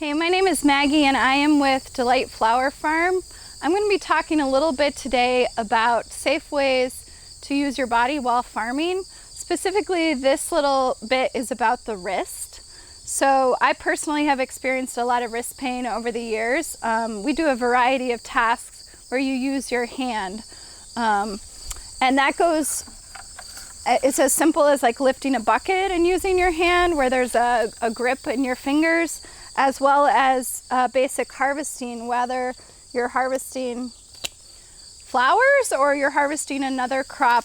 Hey, my name is Maggie and I am with Delight Flower Farm. I'm going to be talking a little bit today about safe ways to use your body while farming. Specifically, this little bit is about the wrist. So I personally have experienced a lot of wrist pain over the years. We do a variety of tasks where you use your hand. And that goes, it's as simple as like lifting a bucket and using your hand where there's a grip in your fingers, as well as basic harvesting, whether you're harvesting flowers or you're harvesting another crop.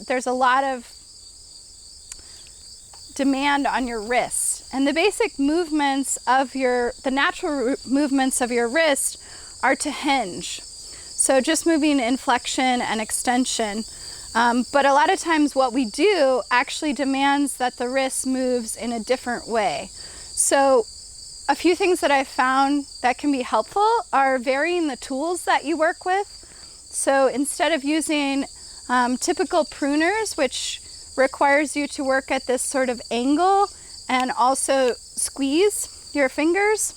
There's a lot of demand on your wrist, and the basic movements of the natural movements of your wrist are to hinge. So just moving in flexion and extension. But a lot of times what we do actually demands that the wrist moves in a different way. So a few things that I've found that can be helpful are varying the tools that you work with. So instead of using typical pruners, which requires you to work at this sort of angle and also squeeze your fingers,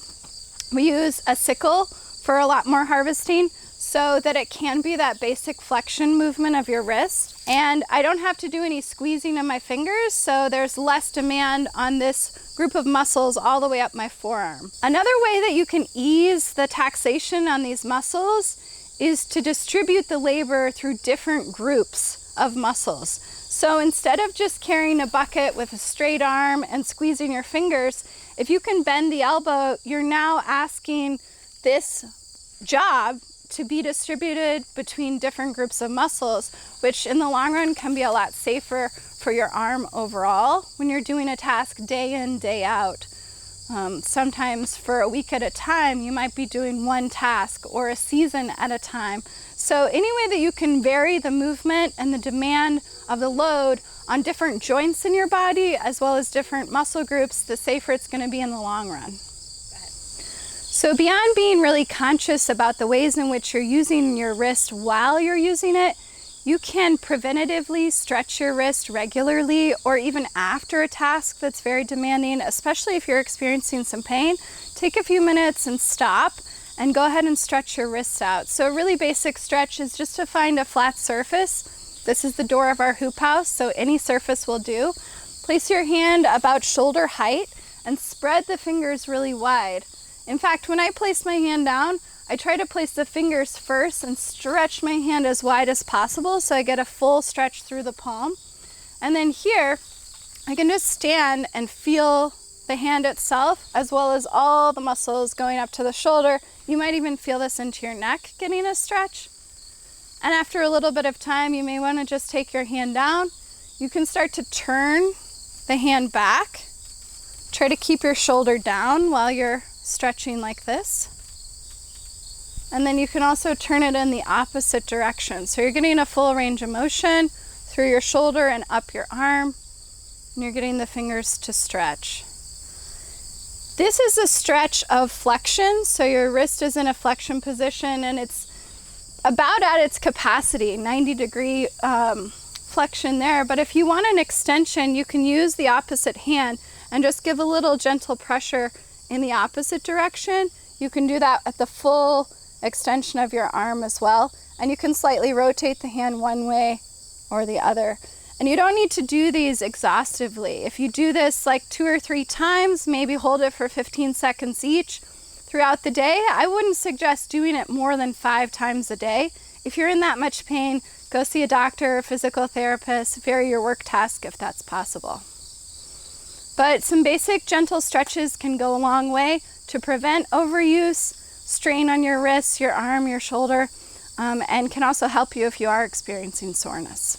we use a sickle for a lot more harvesting so that it can be that basic flexion movement of your wrist. And I don't have to do any squeezing of my fingers, so there's less demand on this group of muscles all the way up my forearm. Another way that you can ease the taxation on these muscles is to distribute the labor through different groups of muscles. So instead of just carrying a bucket with a straight arm and squeezing your fingers, if you can bend the elbow, you're now asking this job to be distributed between different groups of muscles, which in the long run can be a lot safer for your arm overall when you're doing a task day in, day out. Sometimes for a week at a time, you might be doing one task, or a season at a time. So any way that you can vary the movement and the demand of the load on different joints in your body, as well as different muscle groups, the safer it's going to be in the long run. So beyond being really conscious about the ways in which you're using your wrist while you're using it, you can preventatively stretch your wrist regularly or even after a task that's very demanding, especially if you're experiencing some pain. Take a few minutes and stop and go ahead and stretch your wrists out. So a really basic stretch is just to find a flat surface. This is the door of our hoop house, so any surface will do. Place your hand about shoulder height and spread the fingers really wide. In fact, when I place my hand down, I try to place the fingers first and stretch my hand as wide as possible so I get a full stretch through the palm. And then here, I can just stand and feel the hand itself, as well as all the muscles going up to the shoulder. You might even feel this into your neck getting a stretch. And after a little bit of time, you may want to just take your hand down. You can start to turn the hand back. Try to keep your shoulder down while you're stretching like this. And then you can also turn it in the opposite direction. So you're getting a full range of motion through your shoulder and up your arm, and you're getting the fingers to stretch. This is a stretch of flexion, so your wrist is in a flexion position and it's about at its capacity, 90-degree flexion there. But if you want an extension, you can use the opposite hand and just give a little gentle pressure in the opposite direction. You can do that at the full extension of your arm as well, and you can slightly rotate the hand one way or the other. And you don't need to do these exhaustively. If you do this like 2 or 3 times, maybe hold it for 15 seconds each throughout the day. I wouldn't suggest doing it more than 5 times a day. If you're in that much pain, go see a doctor or physical therapist, vary your work task if that's possible. But some basic gentle stretches can go a long way to prevent overuse, strain on your wrists, your arm, your shoulder, and can also help you if you are experiencing soreness.